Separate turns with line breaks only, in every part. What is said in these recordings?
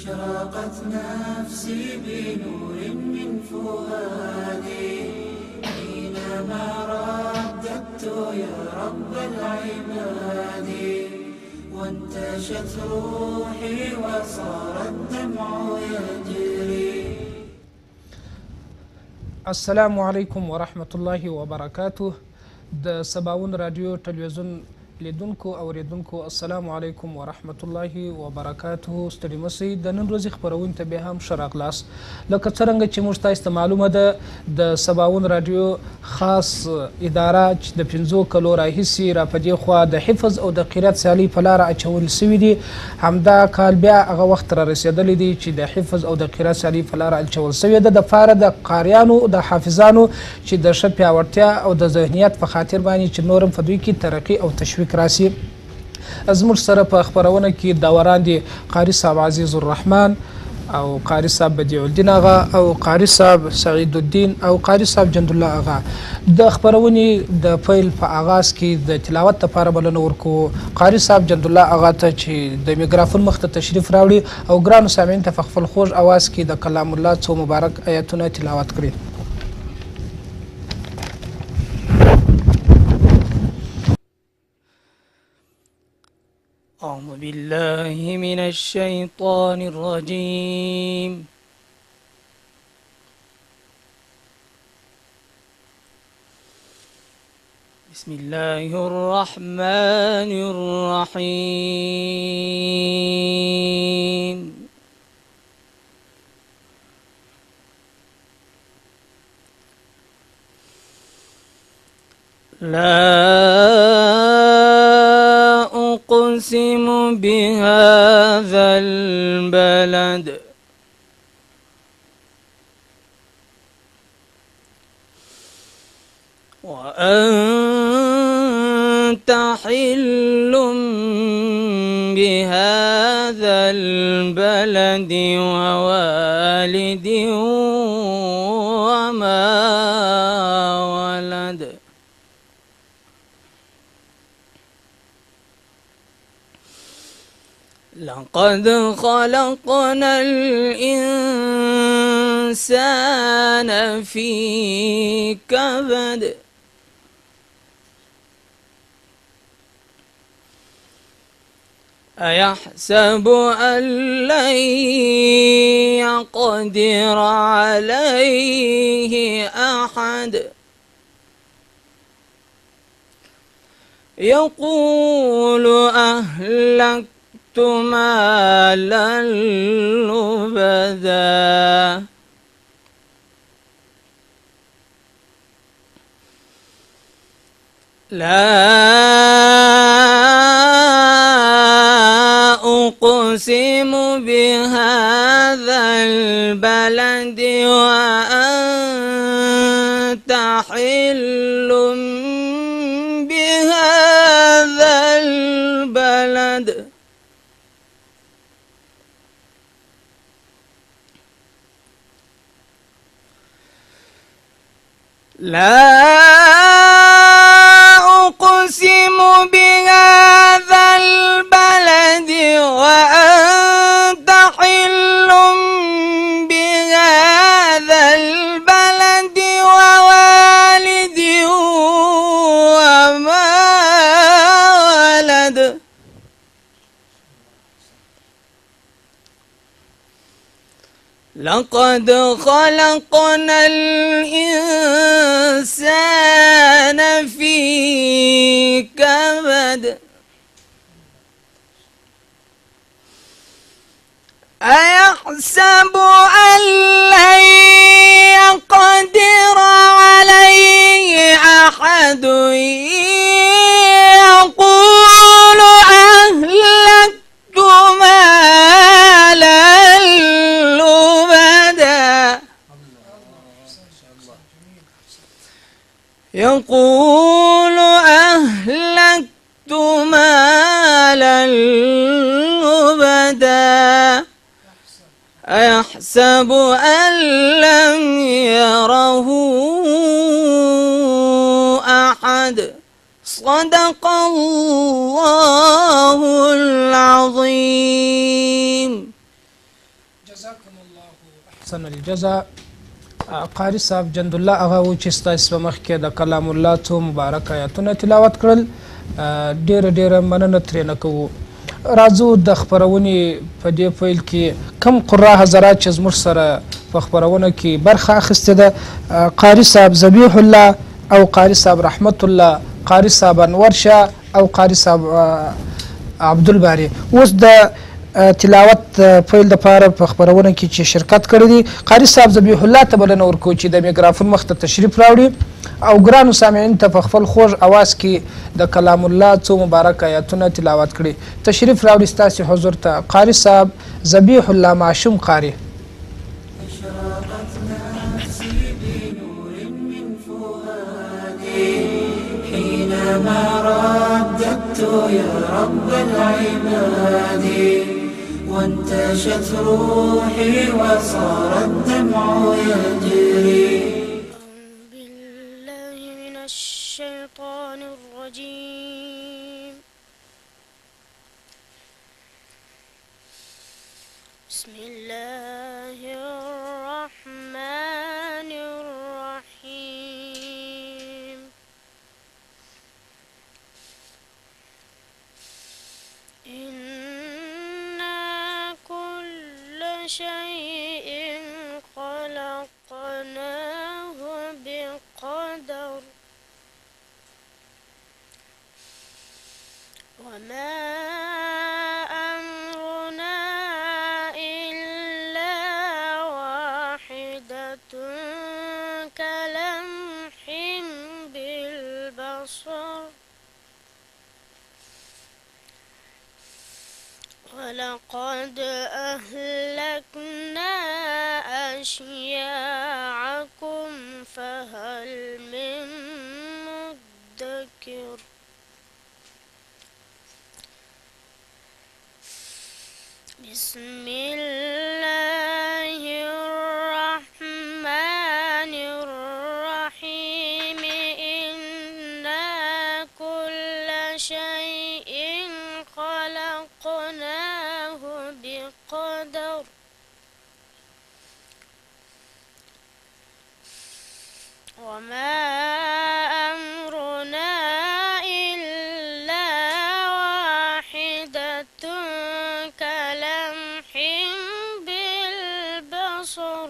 أشرقت نفسي بنور من فؤادي حينما رددت يا رب العباد، وانتشت روحي وصار الدمع يجري.
السلام علیکم ورحمت الله وبرکاته. د سباون رادیو تلویزیون لیدونکو او اوریدونکو السلام علیکم ورحمت الله وبرکاته. ستړي مسئ د نن ورځې خپرونې ته بیا هم ښه راغلاست. لکه څرنګه چې موږ تاسو ته معلومه ده د سباون رادیو خاص اداره چې د 5 کلو راهیسې را په دې خوا د حفظ او د قرائت سیالۍ په لاره اچول سوي دي. همدا کال بیا هغه وخت را رسېدلی دی چې د حفظ او د قرائت سیالۍ په لاره اچول سوې ده دپاره د قاریانو د حافظانو چې د ښه پیاوړتیا او د ذهنیت په خاطر باندې چې نور هم په دوی کې ترقي او تشویق راسي. زموږ سره په خپرونه کې داوران دي قاري صاحب عزیز الرحمن او قاري صاحب بدیع الدین آغا او قاري صاحب سعید الدین او قاري صاحب جند الله آغا. د خپرونې د پیل په آغاز کې د تلاوت لپاره بلنه ورکوو قاري صاحب جند الله آغا ته چې د میکروفون مخ ته تشریف راوړي او ګرانو سامعین ته په خپل خوږ اواز کې د کلام الله څو مبارک آیاتونه تلاوت کړي.
أعوذ بالله من الشيطان الرجيم. بسم الله الرحمن الرحيم. أقسم بهذا البلد وأنت حل بهذا البلد ووالد وما ولد. لقد خلقنا الإنسان في كبد. أيحسب أن لن يقدر عليه أحد. يقول أهلكت مالا لبدا. لا أقسم بهذا البلد وأنت حل بهذا البلد. لا أقسم بهذا البلد وأنت حل بهذا البلد ووالد وما ولد. لقد خلقنا الإنسان في كبد. أيحسب أن لن يقدر عليه أحد. يقول أهلكت مالا لبدا. يقول أهلكت مالا لبدا. أيحسب أن لم يره أحد. صدق الله. الله العظيم.
احسن الجزاء. قاری صاحب جند الله هغه و چې ستاسو په مخ کې د کلام الله څو مبارک آیاتونه تلاوت کړل، ډېره مننه ترېنه کوو. راځو د خپرونې په دې پیل کې کم قرا حضرات چې زموږ سره په خپرونه کې برخه اخیستې ده، قاری صاحب ذبیح الله او قاری صاحب رحمت الله، قاری صاحب انور شاه او قاری صاحب عبدالباری اوس د تلاوت پیل د پاره په خبرونه کې چې شرکت کړی دي. قاری صاحب ذبیح الله ته بلنه ورکو چې د میکرافون مخ ته تشریف راوړي او ګرانو سامعین ته په خپل خوږ اواز کې د کلام الله څو مبارک آیاتونه تلاوت کړي. تشریف راوړي ستاسو حضور ته قاری صاحب ذبیح الله معشوم قاری.
حينما رددت يا رب العباد وانتشت روحي وصار الدمع يجري.
بالله من الشيطان الرجيم. بسم الله الرحمن الرحيم. إنا كل شيء خلقناه بقدر وما أمرنا إلا واحدة كلمح بالبصر ولقد أهلكنا أشياعكم فهل من مدكر. بسم الله الرحمن الرحيم. إنا كل شيء خلقناه بقدر وما أمرنا إلا واحدة كلمح بالبصر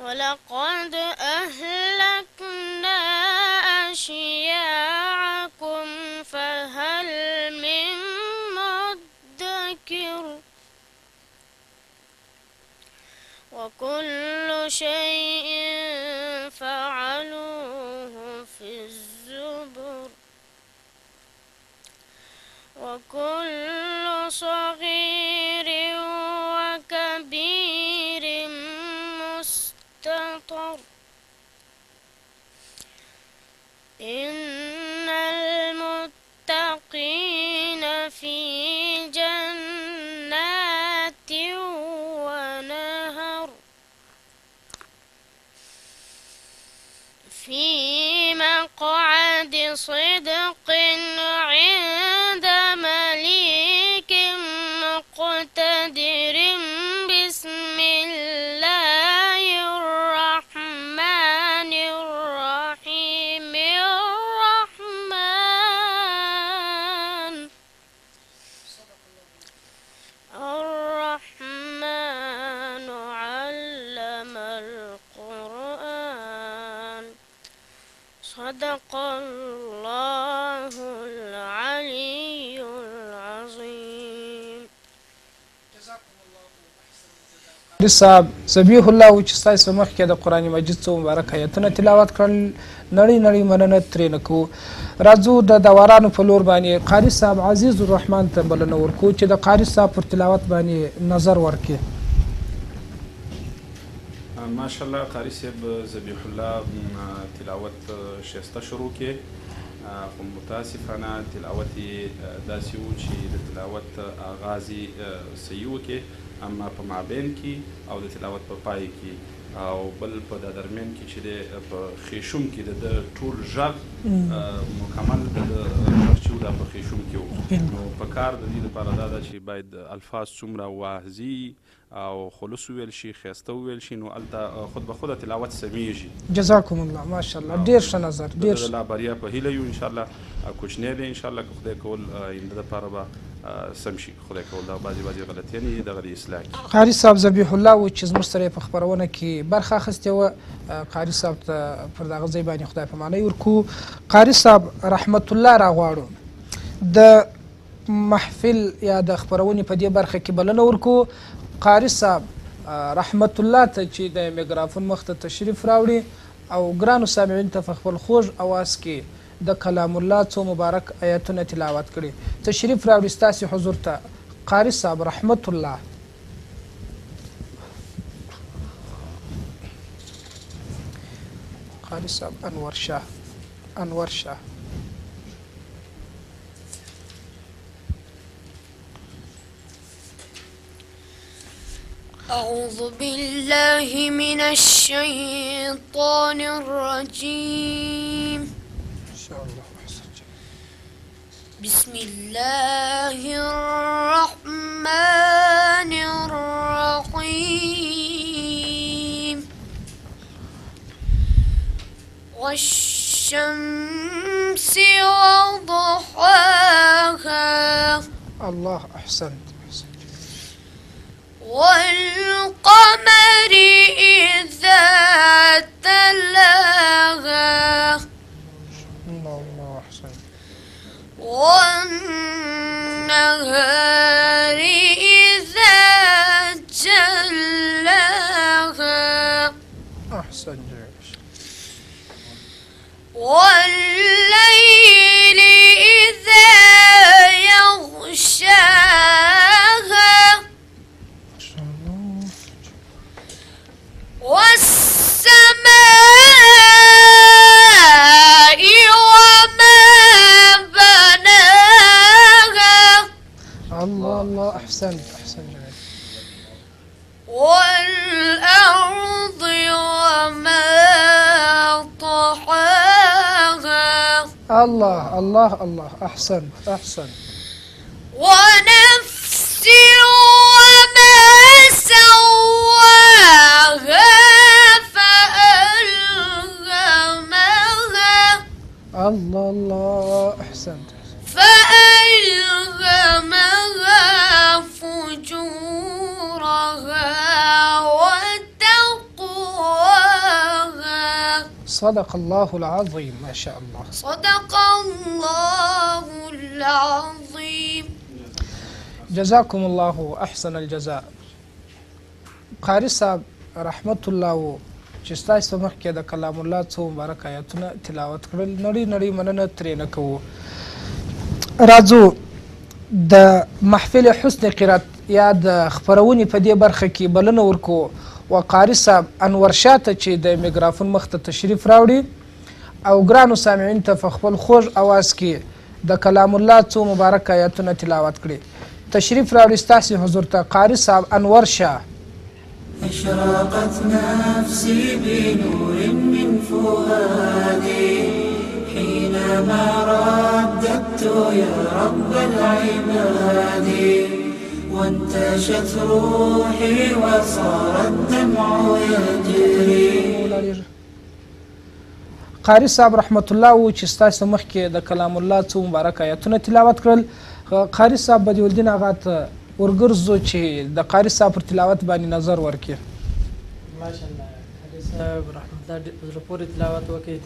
ولقد أهلكنا أشياعكم فهل من مدكر. وكل شيء فعلوه في الزبر وكل صغير وكبير مستطر. إن المتقين في جنات ونهر في مقعد صدق عند مليك مقتدر. بسم الله الرحمن الرحيم. الرحمن علم القرآن. صدق الله العلي العظيم.
قاری صاحب ذبیح الله و چې ستاسو مخ کې د قرآن مجید څو مبارک آیاتونه تلاوت کړل، نړۍ مننه ترېنه کوو. راځو د داورانو په لور باندې قاری صاحب عزیز الرحمن ته بلنه ورکو چې د قاری صاحب پر تلاوت باندې نظر ورکړي.
ماشاءالله قاری صاحب ذبیح الله تلاوت شایسته شروع کې، خو متاسفانه تلاوت یې داسې و چې د تلاوت آغاز یې صحیح وکړي، اما په مابین کې او د تلاوت په پای کې او بل په د درمیان کې چې د په خیشوم کې د ټول غږ مکمل د غږ چې دا په خیشوم کې وو. نو په کار د دې لپاره دا ده چې باید الفاظ څومره واضح او خلوص وویل شي، ښایسته وویل شي، نو هلته خود به خوده تلاوت سمیږي.
جزاکم الله، ماشاءالله ډېر ښه نظر، ډېر ښه.
د لا بریا په هیله یو انشاءالله. کوچنی دی انشاءالله که خدای کول آینده دپاره به سم شي. خدای کول دا بعضې غلطیانې دغه د اصلاح کړي.
قاري صاحب ذبیح الله و چې زموږ سره یې په خپرونه کې برخه اخیستې وه، قاري صاحب ته پر دغه ځای باندې خدای پامانۍ ورکړو. قاري صاحب رحمت الله راغواړو د محفل یا د خپرونې په دې برخه کې بلنه ورکړو. قاري صاحب رحمت الله ته چې د میکرافون مخ ته تشریف راوړي او ګرانو سامعین ته په خپل خوږ اواز کې د کلام الله څو مبارک آیاتونه تلاوت کړي. تشریف راوړي ستاسې حضور ته قاري صاحب رحمت الله. قاري صاحب انور شاه.
أعوذ بالله من الشيطان الرجيم. بسم الله الرحمن الرحيم. والشمس وضحاها.
الله أحسنت.
والقمر إذا تلاها.
الله أحسنت.
والنهار إذا جلاها.
أحسنت.
والليل إذا يغشاها. والسماء وما بناها.
الله أحسنت.
والأرض وما طحاها.
الله أحسنت.
ونفس وما سواها فألهمها.
الله أحسنت.
فألهمها فجورها وتقواها.
صدق الله العظيم. ما شاء الله.
صدق الله العظيم.
جزاكم الله أحسن الجزاء. قاري صاحب رحمت الله و چې ستاسو په مخ کې د کلام الله څو مبارک آیاتونه تلاوت کړل، نړۍ مننه ترې نه کوو. راځو د محفل حسن قرات یا د خپرونې په دې برخه کې بلنه ورکو و قاري صاحب انور شاه ته چې د میکرافون مخ ته تشریف راوړي او ګرانو سامعین ته په خپل خوږ اواز کې د کلام الله څو مبارک آیاتونه تلاوت کړي. تشریف راوړي ستاسې حضور ته قاري صاحب انور شاه.
أشرقت نفسي بنور من فؤادي حينما رددت يا رب العباد وانتشت روحي وصار الدمع يجري.
قاري صاحب رحمت الله و چې ستاسو مخ کې د کلام الله څو مبارک آیاتونه تلاوت کړل. قاري صاحب بدیع الدین آغا ته ورګرځو چې د قاري صاحب پر تلاوت باندې نظر ورکړي.
ماشاءالله قاري صاحب رحمت الله زړه پورې تلاوت وکړي.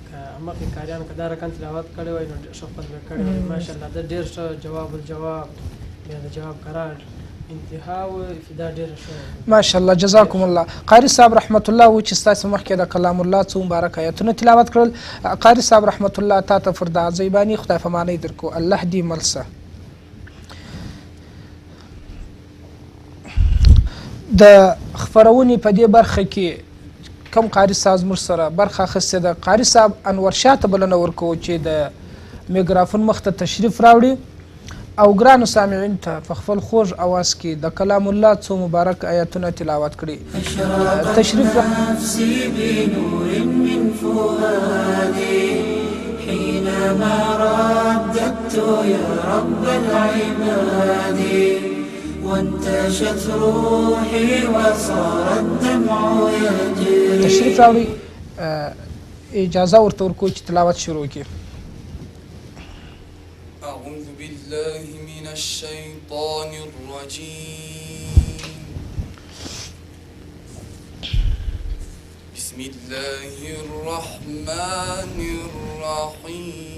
که مخکې قاریانو که دا رقم تلاوت کړی وای نو ښه خوند به کړی وای. ماشاءالله دا ډېر ښه جواب الجواب یا د جواب قرار انتها و ابتدا ډېره ښه.
ماشاءالله جزاکم الله. قاري صاحب رحمت الله و چې ستاسو مخ کې د کلام الله څو مبارک آیاتونه تلاوت کړل. قاري صاحب رحمت الله تا ته پر دغه ځای باندې خدای پامانۍ درکړو. الله دې ملسه. د خپرونې په دې برخه کې کم قاري صاحب زموږ سره برخه اخیستې ده. قاري صاحب انور شاه ته بلنه ورکوو چې د میکرافون مخ ته تشریف راوړي او ګرانو سامعین ته په خپل خوږ اواز کې د کلام الله څو مبارک آیاتونه تلاوت کړي. تشریف
نفسي بنور من فؤادي حين كلما رددت يا رب العباد وانتشت روحي وصار الدمع يجري.
تشریف راوړي اجازه ورته ورکوي چې تلاوت شروع کړي.
أعوذ بالله من الشيطان الرجيم. بسم الله الرحمن الرحيم.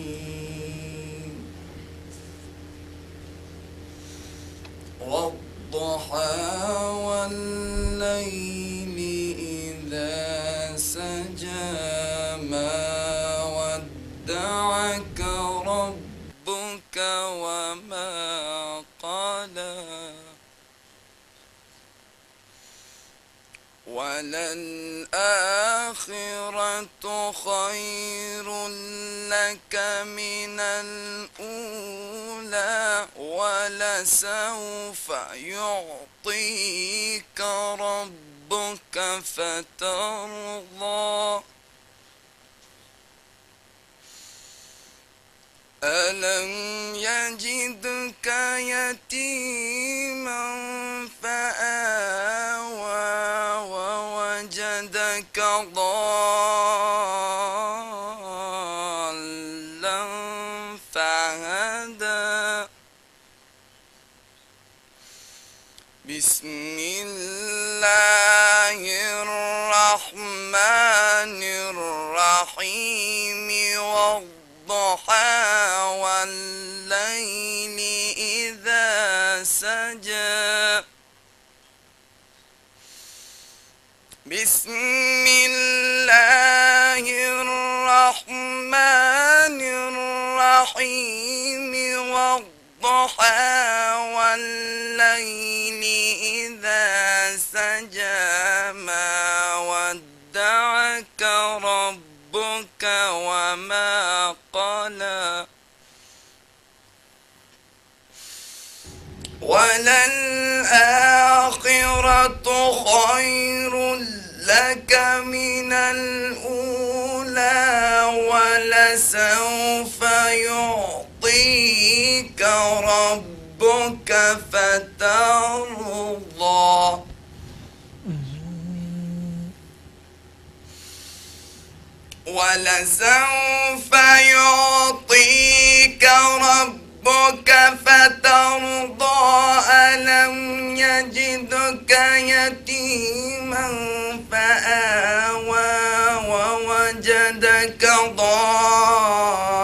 والضحى والليل إذا سجى ما ودعك ربك وما قلى وللآخرة خير لك من الأولى ولسوف يعطيك ربك فترضى. ألم يجدك يتيما فآوى ووجدك ضالا فهدى. بسم الله الرحمن الرحيم. والضحى والليل إذا سجى. بسم الله الرحمن الرحيم. والضحى والليل إذا سجى ما ودعك ربك وما قلى وللآخرة خير لك من الأولى ولسوف يعطيك ربك فترضى. ولسوف يعطيك ربك فترضى. ألم يجدك يتيما فآوى ووجدك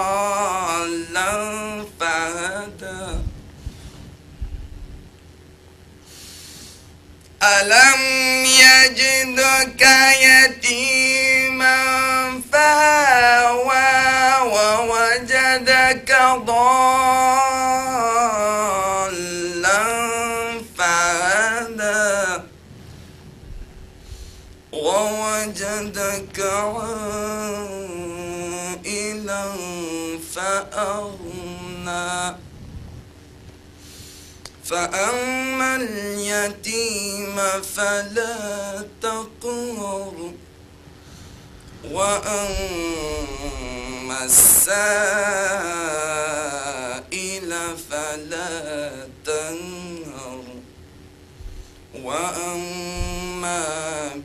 ضالا فهدى. ألم يجدك يتيما فآوى ووجدك ضالا فهدى. ووجدك عائلا فأغنى. فأما اليتيم فلا تقهر وأما السائل فلا تنهر وأما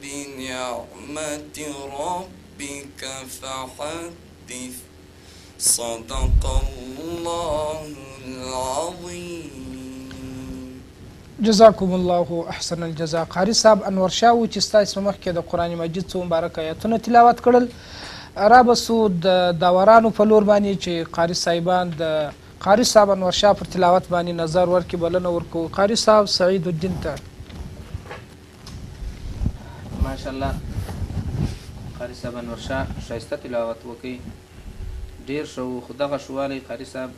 بنعمة ربك فحدث. صدق الله العظيم.
جزاکم الله احسن الجزاء. قاری صاحب انور شاه و چې ستاسو مخکې د قرآن مجید څو مبارک آیاتونه تلاوت کړل، را بسو د داورانو په لور باندې چې قاری صاحبان د قاری صاحب انور شاه پر تلاوت باندې نظر ورکړي بلنه ورکوو. قاری صاحب سعید الدین ته.
ماشاءالله قاری صاحب انور شاه ښایسته تلاوت وکړي، ډېر ښه و. خو دغه ښهوالی قاری صاحب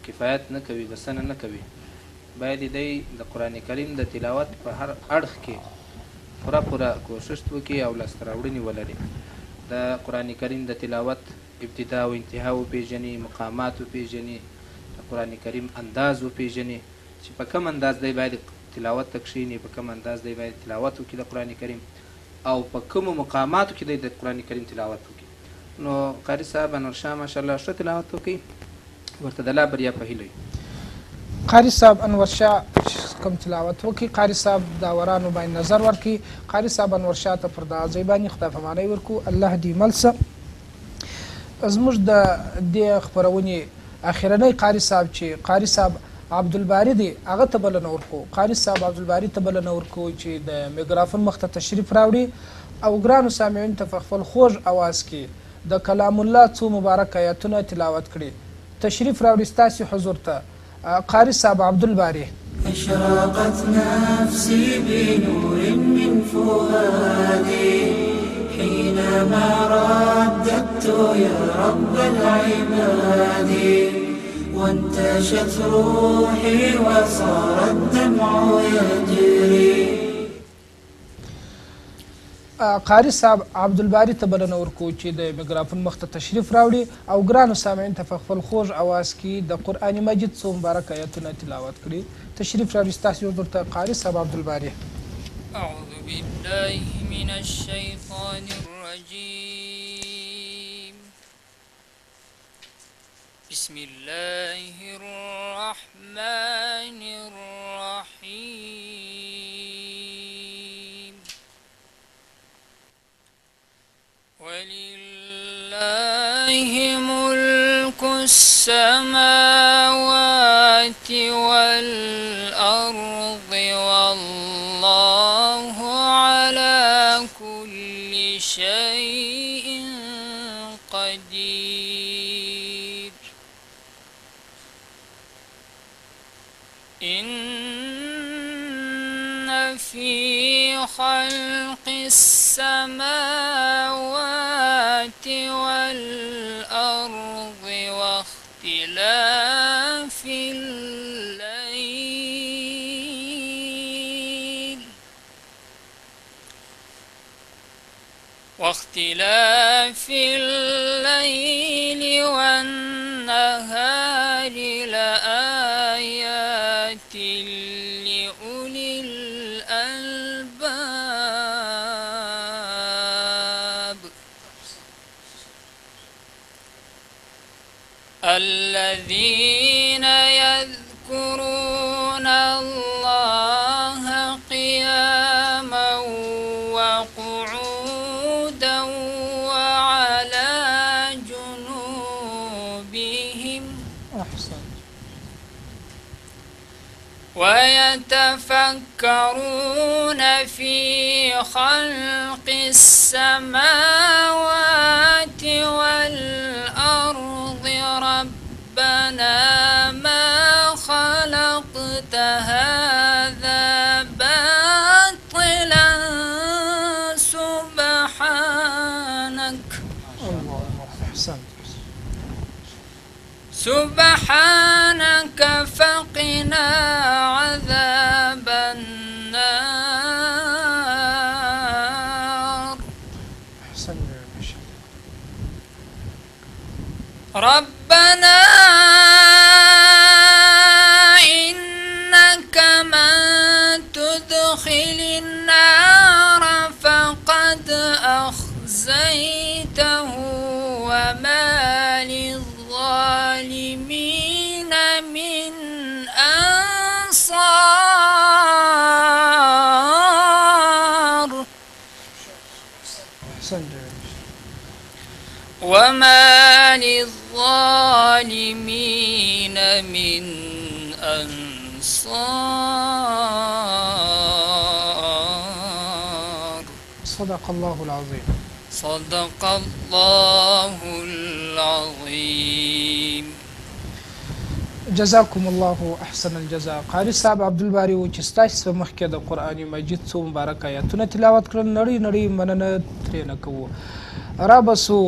کفایت نه کوي، بسنه نه کوي. باید دی د قرآن کریم د تلاوت په هر اړخ کې پوره کوشش وکړي او لاسته راوړنې ولري. د قرآن کریم د تلاوت ابتدا او انتها وپېژني، مقامات وپېژني، د قرآن کریم انداز وپېژني چې په کوم انداز دی باید تلاوت ته کښېني، په کوم انداز دی باید تلاوت وکړي د قرآن کریم، او په کومو مقاماتو کې دی د قرآن کریم تلاوت وکړي. نو قاری صاحب انورشاه ماشاءالله ښه تلاوت وکړي ورته د الله بریا په هیله وي
قاری صاحب انورشاه کوم تلاوت وکړي قاری صاحب داورانو باندې نظر ورکړي قاری صاحب انورشاه ته پر دا ځای باندې خدای پاماني ورکړو الله دې مل شه زموږ د دې خپرونې اخرنی قاری صاحب چې قاری صاحب عبدالباری دی هغه ته بلنه ورکو قاری صاحب عبدالباری ته بلنه ورکو چې د میکروفون مخ ته تشریف راوړي او ګرانو سامعین ته په خپل خوږ اواز کې د کلام الله څو مبارک آیاتونه تلاوت کړي تشریف راوړي ستاسو حضور ته قاری صاحب عبدالباری
أشرقت نفسي بنور من فؤادي حينما رددت يا رب العباد وانتشت روحي وصار الدمع يجري.
قاری صاحب عبدالباری ته بلنه ورکو چې د میکروفون مخ ته تشریف راوړي او ګرانو سامعین ته په خپل خوږ اواز کې د قرآن مجید څو مبارک آیاتونه تلاوت کړي تشریف راوړي ستاسو حضور ته قاری صاحب عبدالباری.
أعوذ بالله من الشيطان الرجيم بسم الله الرحمن الرحيم ولله ملك السماوات والأرض والله على كل شيء قدير إن في خلق السماوات والأرض واختلاف الليل والنهار لآيات لأولي الألباب الذين يذكرون الله قياما وقعودا وعلى جنوبهم ويتفكرون في خلق السماوات والأرض ربنا ما خلقت هذا باطلا سبحانك فقنا عذاب النار ربنا إنك من تدخل النار فقد أخزيته وما للظالمين من أنصار وما للظالمين من أنصار
صدق الله العظيم
صدق الله العظيم
جزاكم الله احسن الجزاء. قاری صاحب عبدالباری و چې ستاسو مخکې د قرآن مجید څو مبارک آیاتونه تلاوت کړل نړۍ نړۍ مننه ترې نه کوو. رابسو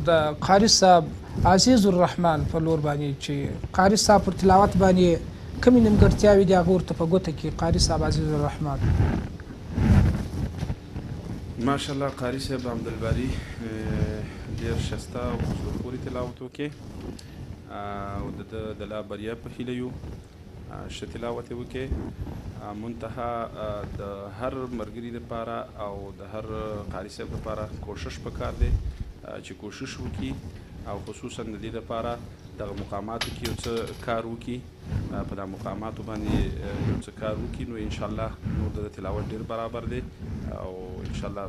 د قاری صاحب عزیز الرحمن په لور باندې چې قاری صاحب پر تلاوت باندې کومې نیمګړتیاوې دي هغه ورته په ګوته کې قاری صاحب عزیز الرحمن.
ماشاءالله قاری صاحب عبدالباری ډېر ښایسته او په زړه پورې تلاوت وکړې او د لا بریا په هیله یو ښه تلاوت یې وکړې. منتها د هر ملګري لپاره او د هر قاری صاحب لپاره کوشش پکار دی چې کوشش وکړي او خصوصا د دې لپاره دغه مقاماتو کې یو څه کار وکړي، په دغه مقاماتو باندې یو څه کار وکړي، نو انشاءالله نور د تلاوت ډېر برابر دی او انشاءالله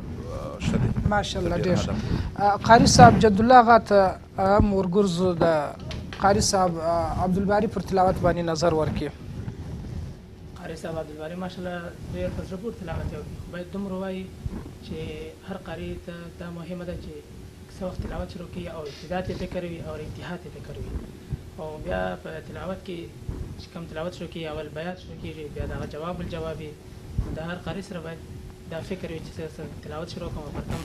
ښه دی.
ماشاءالله ډېر. قاري صاحب جد الله آغا ته مورګرزو د قاري صاحب عبدالباري پر تلاوت باندې نظر ورکړي.
قاري صاحب عبدالباري ماشاءالله ډېر په زړه پورې تلاوت یې وکړي، خو باید دومره ووایي چې هر قاري ته دا مهمه ده چې څه وخت تلاوت شروع کړي او ابتدا ته فکر وي او انتها ته فکر وي، او بیا په تلاوت کې چې کوم تلاوت شروع کړي اول بیات شروع کېږي، بیا دغه جواب الجواب وي. د هر قاري سره باید دا فکر وي چې تلاوت شروع کوم پر کوم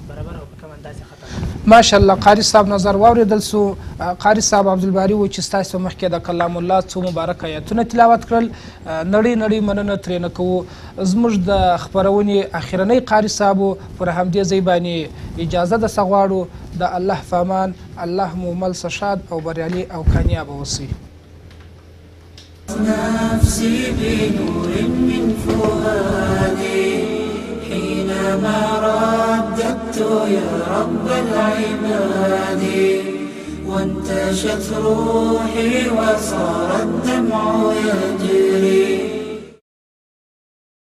برابر او په کوم اندازې ختم.
ماشاءالله قاري صاحب نظر واورېدل سو. قاري صاحب عبدالباري وایي چې ستاسو مخکې د کلام الله څو مبارک آیتونه تلاوت کړل، نړۍ مننه ترېنه کوو. زموږ د خپرونې اخرنی قاري صاحبو پر همدې ځای باندې اجازه درڅه غواړو. د الله په امان، الله مو مل څه شاد او بریالي او کامیابه اوسئ.
نفسي بنور من فؤادي حينما رددت يا رب العباد، وانتشت روحي وصار الدمع يجري